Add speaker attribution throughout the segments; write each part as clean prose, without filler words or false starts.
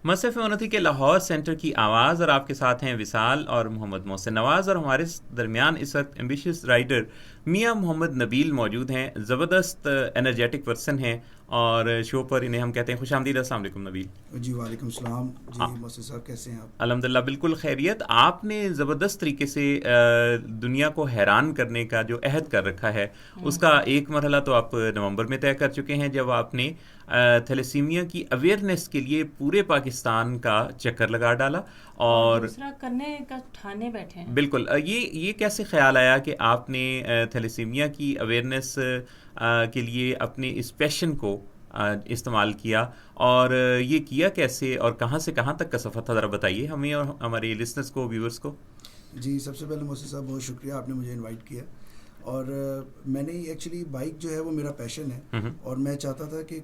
Speaker 1: مصرف اونتی کے لاہور سینٹر کی آواز، اور آپ کے ساتھ ہیں وصال اور محمد محسن نواز، اور ہمارے درمیان اس وقت ایمبیشیس رائڈر میاں محمد نبیل موجود ہیں. زبردست انرجیٹک پرسن ہیں، اور شو پر انہیں ہم کہتے ہیں خوش آمدید. السلام علیکم نبیل
Speaker 2: جی. وعلیکم السلام جی. محسن صاحب کیسے ہیں آپ؟
Speaker 1: الحمدللہ بالکل خیریت. آپ نے زبردست طریقے سے دنیا کو حیران کرنے کا جو عہد کر رکھا ہے اس کا ایک مرحلہ تو آپ نومبر میں طے کر چکے ہیں، جب آپ نے تھیلیسیمیا کی اویئرنیس کے لیے پورے پاکستان کا چکر لگا ڈالا اور
Speaker 3: دوسرا کرنے کا ٹھانے بیٹھے ہیں.
Speaker 1: بالکل. یہ کیسے خیال آیا کہ آپ نے تھیلیسیمیا کی اویئرنیس کے لیے اپنے اس پیشن کو استعمال کیا، اور یہ کیا کیسے اور کہاں سے کہاں تک کا سفر تھا؟ ذرا بتائیے ہمیں اور ہمارے لسنرز کو، ویورز کو.
Speaker 2: جی سب سے پہلے محسن صاحب بہت شکریہ، آپ نے مجھے انوائٹ کیا. اور میں نے ایکچولی بائک جو ہے وہ میرا پیشن ہے، اور میں چاہتا تھا کہ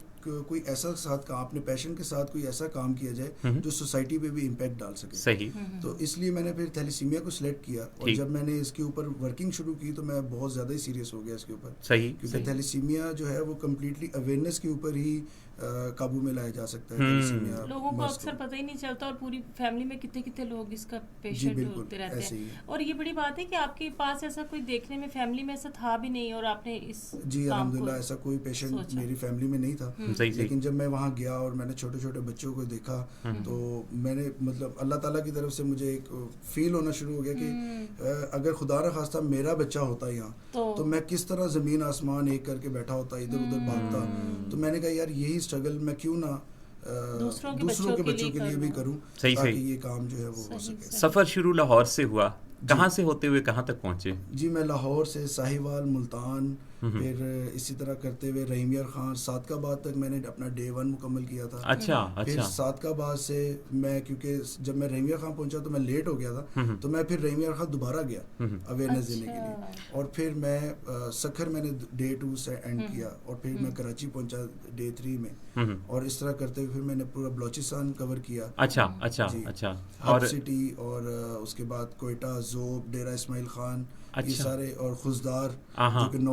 Speaker 2: کوئی ایسا ساتھ کام، اپنے پیشن کے ساتھ کوئی ایسا کام کیا جائے جو سوسائٹی پہ بھی امپیکٹ ڈال سکے.
Speaker 1: صحیح.
Speaker 2: تو اس لیے میں نے پھر تھیلیسیمیا کو سلیکٹ کیا، اور جب میں نے اس کے اوپر ورکنگ شروع کی تو میں بہت زیادہ ہی سیریس ہو گیا اس کے اوپر.
Speaker 1: صحیح.
Speaker 2: کیونکہ تھیلیسیمیا جو ہے وہ کمپلیٹلی اویئرنیس کے اوپر ہی قابو میں لایا جا سکتا ہے.
Speaker 3: لوگوں کو اکثر پتہ ہی نہیں چلتا، اور پوری فیملی میں کتنے کتنے لوگ اس کا پیشنٹ ہوتے رہتے ہیں. اور یہ بڑی بات ہے کہ آپ کے پاس ایسا کوئی دیکھنے میں فیملی میں ایسا تھا بھی نہیں، اور آپ نے اس
Speaker 2: جی الحمدللہ ایسا کوئی پیشنٹ میری فیملی میں نہیں تھا. لیکن جب میں وہاں گیا اور میں نے چھوٹے چھوٹے بچوں کو دیکھا تو میں نے مطلب اللہ تعالیٰ کی طرف سے مجھے ایک فیل ہونا شروع ہو گیا کہ اگر خدا نخواستہ میرا بچہ ہوتا یہاں تو میں کس طرح زمین آسمان ایک کر کے بیٹھا ہوتا، ادھر ادھر بھاگتا. تو میں نے کہا یار یہی اسٹرگل میں کیوں نہ دوسروں کے بچوں کے لیے بھی کروں، تاکہ یہ کام جو ہے وہ ہو سکے.
Speaker 1: سفر شروع لاہور سے ہوا، کہاں سے ہوتے ہوئے کہاں تک پہنچے؟
Speaker 2: جی میں لاہور سے ساہیوال، ملتان، پھر اسی طرح کرتے ہوئے رحیم خان، صادقہ آباد تک میں نے اپنا ڈے 1 مکمل کیا تھا.
Speaker 1: اچھا.
Speaker 2: پھر صادقہ آباد سے میں، کیونکہ جب میں رحیم خان پہنچا تو میں لیٹ ہو گیا تھا، تو میں پھر رحیم خان دوبارہ گیا اویئرنیس دینے کے لیے. اور پھر میں سکھر میں نے ڈے 2 سے اینڈ کیا، اور پھر میں کراچی پہنچا ڈے 3 میں. اور اس طرح کرتے ہوئے پھر میں نے پورا بلوچستان کور کیا.
Speaker 1: اچھا.
Speaker 2: ہب سٹی، اور اس کے بعد کوئٹہ، ذوب، ڈیرہ اسماعیل خان، یہ سارے، اور خزدار.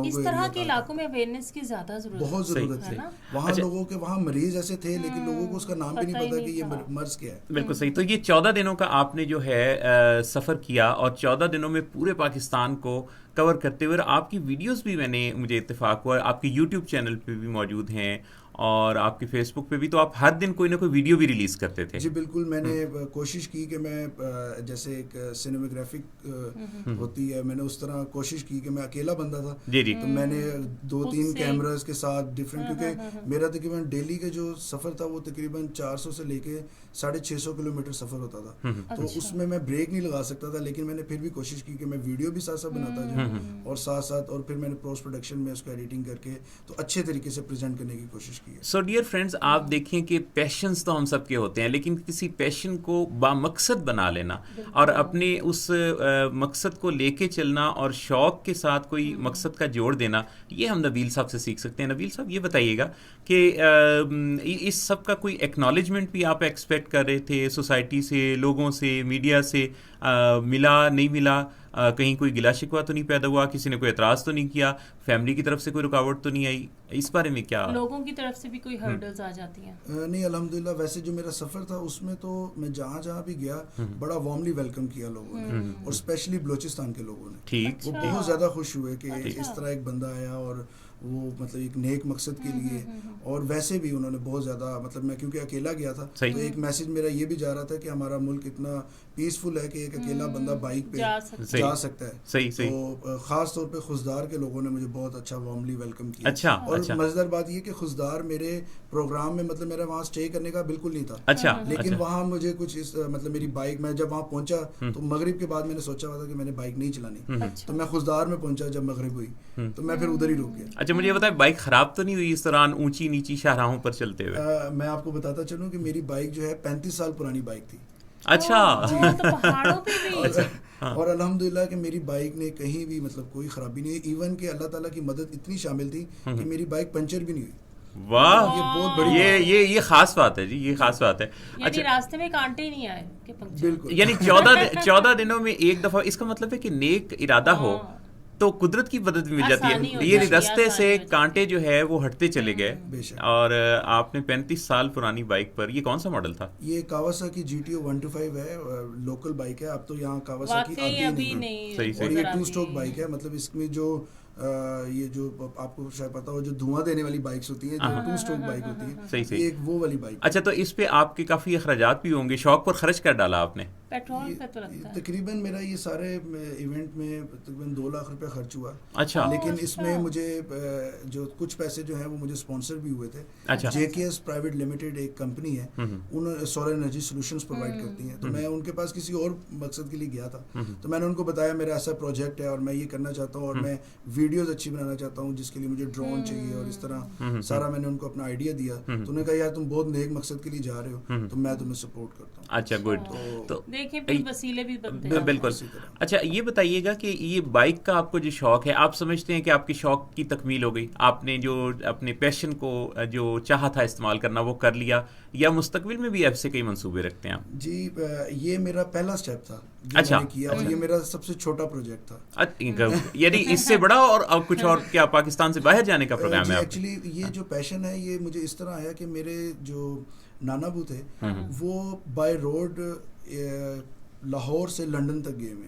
Speaker 3: اس طرح کے علاقوں میں اویئرنیس کی زیادہ ضرورت،
Speaker 2: بہت ضرورت ہے. وہاں لوگوں کے، وہاں مریض ایسے تھے لیکن لوگوں کو اس کا نام بھی نہیں پتا کہ یہ مرض کیا ہے.
Speaker 1: بالکل صحیح. تو یہ 14 دنوں کا آپ نے جو ہے سفر کیا، اور 14 دنوں میں پورے پاکستان کو کور کرتے ہوئے آپ کی ویڈیوز بھی مجھے اتفاق ہوا آپ کے یوٹیوب چینل پہ بھی موجود ہیں، اور آپ کے فیس بک پہ بھی. تو آپ ہر دن کوئی نہ کوئی ویڈیو بھی ریلیز کرتے تھے.
Speaker 2: جی بالکل. میں نے کوشش کی کہ میں جیسے ایک سینیماگرافک ہوتی ہے، میں نے اس طرح کوشش کی کہ میں اکیلا بندہ تھا.
Speaker 1: جی.
Speaker 2: تو میں نے 2-3 کیمراز کے ساتھ ڈفرینٹ، کیونکہ میرا تقریباً ڈیلی کا جو سفر تھا وہ تقریباً 400 سے لے کے 650 کلومیٹر سفر ہوتا تھا. تو اس میں بریک نہیں لگا سکتا تھا، لیکن میں نے پھر بھی کوشش کی کہ میں ویڈیو بھی ساتھ ساتھ بناتا جاؤں، اور ساتھ ساتھ، اور پھر میں نے پوسٹ پروڈکشن میں اس کو ایڈیٹنگ کر کے تو اچھے طریقے سے پریزنٹ کرنے کی کوشش کی.
Speaker 1: سو ڈیئر فرینڈز، آپ دیکھیں کہ پیشنس تو ہم سب کے ہوتے ہیں، لیکن کسی پیشن کو بامقصد بنا لینا اور اپنے اس مقصد کو لے کے چلنا، اور شوق کے ساتھ کوئی مقصد کا جوڑ دینا، یہ ہم نبیل صاحب سے سیکھ سکتے ہیں. نبیل صاحب یہ بتائیے گا کہ اس سب کا کوئی ایکنالجمنٹ بھی آپ ایکسپیکٹ کر رہے تھے سوسائٹی سے، لوگوں سے، میڈیا سے؟ ملا نہیں ملا؟ کہیں کوئی گلا شکوہ تو نہیں پیدا ہوا؟ کسی نے کوئی اعتراض تو نہیں کیا؟ فیملی کی طرف سے کوئی رکاوٹ تو نہیں آئی؟ اس بارے میں کیا؟
Speaker 3: لوگوں کی طرف سے بھی کوئی ہرڈلز آ جاتی ہیں؟
Speaker 2: نہیں الحمدللہ. ویسے جو میرا سفر تھا اس میں تو میں جہاں جہاں بھی گیا بڑا وارملی ویلکم کیا لوگوں نے، اور اسپیشلی بلوچستان کے لوگوں نے.
Speaker 1: ٹھیک.
Speaker 2: وہ بہت زیادہ خوش ہوئے کہ اس طرح ایک بندہ آیا، اور وہ مطلب ایک نیک مقصد کے لیے. اور ویسے بھی انہوں نے بہت زیادہ، مطلب میں کیونکہ اکیلا گیا تھا تو ایک میسج میرا یہ بھی جا رہا تھا کہ ہمارا ملک اتنا پیسفل ہے کہ ایک اکیلا بندہ بائک پہ جا سکتا ہے. تو خاص طور پہ خزدار کے لوگوں نے مجھے بہت اچھا وارملی ویلکم کیا. اور مزیدار بات یہ کہ خزدار میرے پروگرام میں، مطلب میرا وہاں اسٹے کرنے کا بالکل نہیں تھا، لیکن وہاں مجھے کچھ مطلب میری بائک، میں جب وہاں پہنچا تو مغرب کے بعد میں نے سوچا ہوا تھا کہ میں نے بائک نہیں چلانی، تو میں خزدار میں پہنچا جب مغرب ہوئی تو میں پھر ادھر ہی رک گیا.
Speaker 1: اچھا مجھے بتائیں، بائک خراب تو نہیں ہوئی اس دوران اونچی نیچی شاہراہوں پر چلتے ہوئے؟
Speaker 2: میں آپ کو بتاتا چلوں کہ میری بائک جو ہے 35 سال پرانی بائک تھی.
Speaker 1: اچھا.
Speaker 2: اور الحمدللہ کہ میری بائک نے کہیں بھی مطلب کوئی خرابی نہیں ہوئی. ایون کہ اللہ تعالیٰ کی مدد اتنی شامل تھی کہ میری بائک پنچر بھی نہیں ہوئی.
Speaker 1: واہ،
Speaker 2: یہ بہت بڑی
Speaker 1: یہ خاص بات ہے جی، یہ خاص بات ہے.
Speaker 3: یعنی راستے میں کانٹے نہیں آئے کہ پنکچر.
Speaker 2: بالکل.
Speaker 1: یعنی 14 دنوں میں ایک دفعہ، اس کا مطلب ہے کہ نیک ارادہ ہو تو قدرت کی مدد بھی مل جاتی ہے. یہ رستے سے کانٹے جو ہے وہ ہٹتے چلے گئے. اور آپ نے 35 سال پرانی بائک پر, یہ کون سا ماڈل تھا؟
Speaker 2: یہ کاواساکی GTO 125 ہے, لوکل بائک ہے. اب تو یہاں کاواساکی ابھی نہیں, اور یہ 2 اسٹروک بائک ہے. مطلب اس میں جو یہ جو آپ کو شاید پتا ہو جو دھواں دینے والی بائکس ہوتی ہیں, جو 2 اسٹروک بائک ہوتی ہے, یہ ایک وہ والی بائک.
Speaker 1: اچھا, تو اس پہ آپ کے کافی اخراجات بھی ہوں گے, شوق پر خرچ کر ڈالا آپ نے؟
Speaker 3: پیٹرول پہ تو لگتا ہے
Speaker 2: تقریباً میرا یہ سارے ایونٹ میں تقریباً 2 لاکھ روپے خرچ ہوا.
Speaker 1: اچھا.
Speaker 2: لیکن اس میں مجھے جو کچھ پیسے جو ہیں وہ مجھے اسپانسر بھی ہوئے تھے. JKS پرائیویٹ لمیٹڈ ایک کمپنی ہے, انہوں سولر انرجی سولوشنز پرووائڈ کرتی ہیں. تو میں ان کے پاس کسی اور مقصد کے لیے گیا تھا, تو میں نے ان کو بتایا میرا ایسا پروجیکٹ ہے اور میں یہ کرنا چاہتا ہوں, اور میں ویڈیوز اچھی بنانا چاہتا ہوں, جس کے لیے مجھے ڈرون چاہیے, اور اس طرح سارا میں نے ان کو اپنا آئیڈیا دیا. تو انہوں نے کہا یار تم بہت نیک مقصد کے لیے جا رہے ہو, تو میں تمہیں سپورٹ کرتا ہوں.
Speaker 1: اچھا, گڈ.
Speaker 3: تو دیکھیں پھر وسیلے بھی بنتے ہیں.
Speaker 1: بالکل. اچھا, یہ بتائیے گا کہ یہ بائک کا آپ کو جو شوق ہے, آپ سمجھتے ہیں کہ آپ کے شوق کی تکمیل ہو گئی, آپ نے جو اپنے پیشن کو جو چاہا تھا استعمال کرنا وہ کر لیا, یا مستقبل میں بھی ایسے کئی منصوبے رکھتے ہیں آپ؟
Speaker 2: جی, یہ میرا پہلا اسٹیپ تھا جو میں نے کیا, اور یہ میرا سب سے چھوٹا پروجیکٹ تھا.
Speaker 1: یعنی اس سے بڑا اور کچھ اور کیا پاکستان سے باہر جانے کا پروگرام ہے؟
Speaker 2: ایکچولی یہ جو پیشن ہے یہ مجھے اس طرح آیا کہ میرے جو نانا ابو تھے وہ بائی روڈ لاہور سے لنڈن تک گئے ہوئے.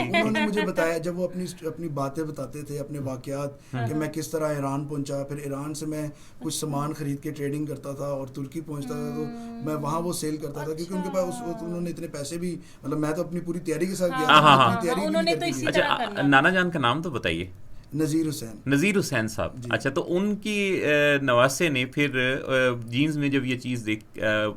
Speaker 2: انہوں نے مجھے بتایا, جب وہ اپنی باتیں بتاتے تھے, اپنے واقعات, کہ میں کس طرح ایران پہنچا, پھر ایران سے میں کچھ سامان خرید کے ٹریڈنگ کرتا تھا اور ترکی پہنچتا تھا, تو میں وہاں وہ سیل کرتا تھا, کیونکہ ان کے پاس اس وقت انہوں نے اتنے پیسے بھی, مطلب میں تو اپنی پوری تیاری کے ساتھ گیا.
Speaker 1: اچھا, نانا جان کا نام تو بتائیے.
Speaker 2: نذیر
Speaker 1: حسین صاحب. اچھا, تو ان کی نواسے نے پھر جینز میں جب یہ چیز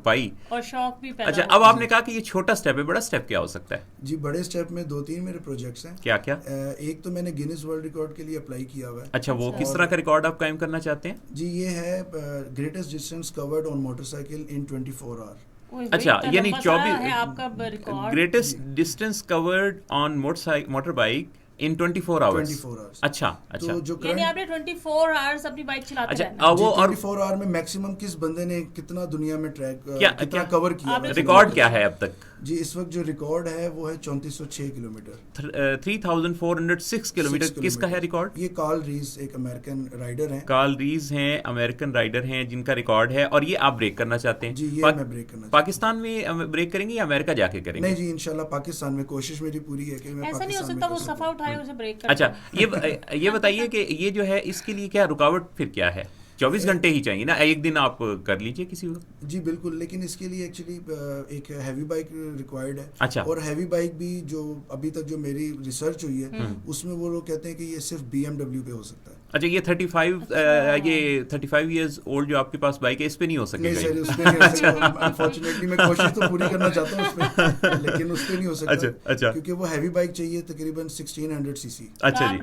Speaker 1: پائی
Speaker 3: اور شوق بھی پیدا.
Speaker 1: اچھا, اب آپ نے کہا کہ یہ چھوٹا سٹیپ ہے, بڑا سٹیپ کیا ہو سکتا ہے؟
Speaker 2: جی, بڑے سٹیپ میں 2-3 میرے پروجیکٹس ہیں.
Speaker 1: کیا کیا؟
Speaker 2: ایک تو میں نے گینس ورلڈ ریکارڈ کے لیے اپلائی کیا ہوا ہے.
Speaker 1: اچھا, وہ کس طرح کا ریکارڈ آپ قائم کرنا چاہتے ہیں؟
Speaker 2: جی, یہ ہے گریٹسٹ ڈسٹینس کورڈ آن موٹر سائیکل ان 24 آور.
Speaker 1: اچھا, یعنی 24 greatest distance covered on motor bike in 24 hours. اچھا,
Speaker 3: یعنی آپ نے 24 hours اپنی بائک چلاتے رہنا.
Speaker 2: وہ 24 hour میں میکسیمم کس بندے نے کتنا دنیا میں ٹریک کتنا کور کیا,
Speaker 1: ریکارڈ کیا ہے اب تک؟
Speaker 2: جی, اس وقت جو ریکارڈ ہے وہ ہے 3406 کلومیٹر.
Speaker 1: 3406 کلومیٹر. کس کا ہے ریکارڈ؟
Speaker 2: یہ کارل ریز ایک امریکن رائڈر ہیں.
Speaker 1: کارل ریز ہیں, امریکن رائڈر ہیں جن کا ریکارڈ ہے, اور یہ آپ بریک کرنا چاہتے ہیں؟
Speaker 2: جی, یہ میں بریک کرنا چاہتا ہوں.
Speaker 1: پاکستان میں بریک کریں گے یا امریکہ جا کے کریں گے؟
Speaker 2: نہیں جی, انشاءاللہ پاکستان میں. کوشش میری پوری ہے کہ میں
Speaker 3: ایسا نہیں ہو سکتا وہ صفحہ اٹھائے اسے بریک کر.
Speaker 1: اچھا, یہ بتائیے کہ یہ جو ہے اس کے لیے کیا رکاوٹ پھر کیا ہے؟ 24 گھنٹے ہی چاہیے نا, ایک دن آپ کر لیجئے کسی وقت.
Speaker 2: جی بالکل, لیکن اس کے لیے ایکچولی ایک ہیوی بائک ریکوائرڈ ہے.
Speaker 1: اچھا,
Speaker 2: اور ہیوی بائک بھی جو ابھی تک جو میری ریسرچ ہوئی ہے اس میں وہ لوگ کہتے ہیں کہ یہ صرف BMW پہ ہو سکتا ہے.
Speaker 1: اچھا, یہ 35 ایئرز اولڈ جو آپ کے پاس بائک ہے اس پہ نہیں ہو سکے گا؟
Speaker 2: نہیں سر, اس پہ نہیں ہو سکتا. انفارچونیٹلی میں کوشش تو پوری کرنا چاہتا ہوں اس پہ, لیکن اس پہ نہیں ہو سکتا. کیونکہ وہ ہیوی بائک چاہیے تقریباً 1600 cc.
Speaker 1: اچھا جی,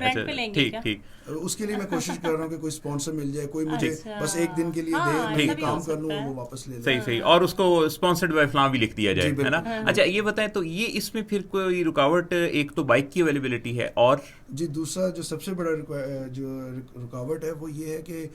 Speaker 1: ٹھیک ٹھیک.
Speaker 2: اس کے لیے میں کوشش کر رہا ہوں کہ کوئی اسپانسر مل جائے, کوئی مجھے بس ایک دن کے لیے دے, میں کام کر لوں, وہ واپس لے لے.
Speaker 1: صحیح, اور اس کو اسپانسرڈ بائی فلاں بھی لکھ دیا جائے, ہے نا. اچھا, یہ بتائیں تو یہ اس میں پھر کوئی رکاوٹ, ایک تو بائک کی اویلیبلٹی ہے, اور
Speaker 2: جی دوسرا جو سب سے بڑا جو رکاوٹ ہے وہ یہ ہے کہ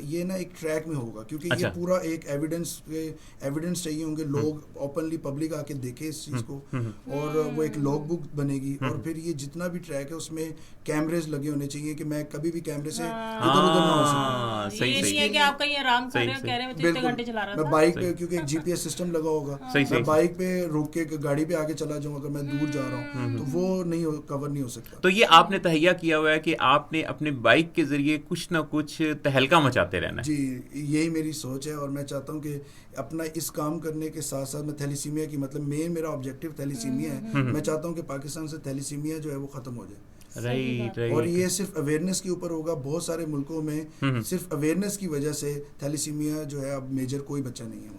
Speaker 2: یہ نا ایک ٹریک میں ہوگا, کیونکہ یہ پورا ایک ایویڈنس چاہیے ہوں گے, لوگ اوپنلی پبلک آ کے دیکھے اس چیز کو, اور وہ ایک لاگ بک بنے گی, اور پھر یہ جتنا بھی ٹریک ہے اس میں کیمریز لگے ہونے چاہیے کہ میں کبھی بھی کیمرے سے ادھر ادھر نہ ہو سکوں.
Speaker 3: یہ نہیں ہے کہ آپ کہیں آرام کر رہے ہو, کہہ رہے ہو 3 گھنٹے چلا رہا تھا.
Speaker 2: میں بائک پہ, کیونکہ ایک GPS سسٹم لگا ہوگا, میں بائک پہ روک کے گاڑی پہ آگے چلا جاؤں اگر میں دور جا رہا ہوں, تو وہ نہیں کور نہیں ہو سکتا.
Speaker 1: تو یہ آپ نے تہیہ کیا ہوا ہے کہ آپ نے اپنے بائک کے ذریعے کچھ نہ کچھ تہلکہ مچاتے رہنا ہے.
Speaker 2: جی, یہی میری سوچ ہے, اور میں چاہتا ہوں کہ اپنا اس کام کرنے کے ساتھ ساتھ میں تھیلیسیمیا کی, مطلب میرا آبجیکٹو تھیلیسیمیا ہے, میں چاہتا ہوں کہ پاکستان سے تھیلیسیمیا جو ہے وہ ختم ہو جائے. اور یہ صرف اویئرنیس کے اوپر ہوگا. بہت سارے ملکوں میں صرف اویئرنیس کی وجہ سے تھیلیسیمیا جو ہے اب میجر کوئی بچہ نہیں ہے.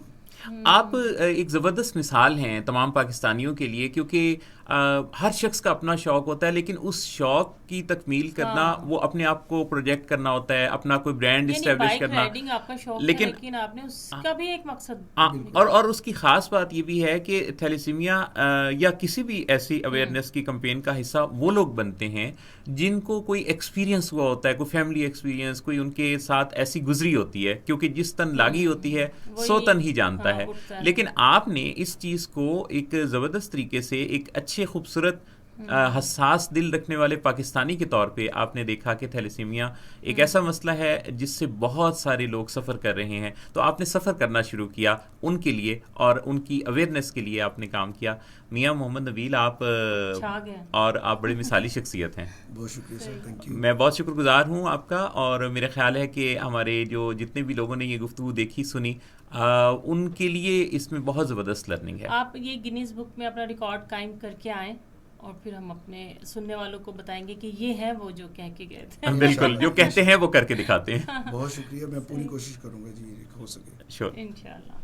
Speaker 1: آپ ایک زبردست مثال ہیں تمام پاکستانیوں کے لیے, کیونکہ ہر شخص کا اپنا شوق ہوتا ہے, لیکن اس شوق کی تکمیل کرنا, وہ اپنے آپ کو پروجیکٹ کرنا ہوتا ہے, اپنا کوئی برانڈ اسٹیبلش کرنا,
Speaker 3: لیکن آپ نے اس کا بھی ایک مقصد,
Speaker 1: اور اس کی خاص بات یہ بھی ہے کہ تھیلیسیمیا یا کسی بھی ایسی اویئرنیس کی کمپین کا حصہ وہ لوگ بنتے ہیں جن کو کوئی ایکسپیرینس ہوا ہوتا ہے, کوئی فیملی ایکسپیرینس, کوئی ان کے ساتھ ایسی گزری ہوتی ہے, کیونکہ جس تن لاگی ہوتی ہے سو تن ہی جانتا ہے. لیکن آپ نے اس چیز کو ایک زبردست طریقے سے, ایک اچھے خوبصورت حساس دل رکھنے والے پاکستانی کے طور پہ آپ نے دیکھا کہ تھیلیسیمیا ایک ایسا مسئلہ ہے جس سے بہت سارے لوگ سفر کر رہے ہیں، تو آپ نے سفر کرنا شروع کیا ان کے لیے اور ان کی اویئرنیس کے لیے آپ نے کام کیا. میاں محمد نبیل، آپ اور آپ بڑی مثالی شخصیت ہیں.
Speaker 2: بہت شکریہ سر، تھینک یو.
Speaker 1: میں بہت شکر گزار ہوں آپ کا، اور میرا خیال ہے کہ ہمارے جو جتنے بھی لوگوں نے یہ گفتگو دیکھی سنی ان کے لیے اس میں بہت زبردست لرننگ ہے.
Speaker 3: آپ یہ گینیز بک میں اپنا ریکارڈ قائم کر کے آئیں اور پھر ہم اپنے سننے والوں کو بتائیں گے کہ یہ ہے وہ جو کہہ کے گئے تھے.
Speaker 1: بالکل، جو کہتے ہیں وہ کر کے دکھاتے ہیں.
Speaker 2: بہت شکریہ، میں پوری کوشش کروں گا جی ہو سکے.
Speaker 1: شور،
Speaker 3: انشاءاللہ.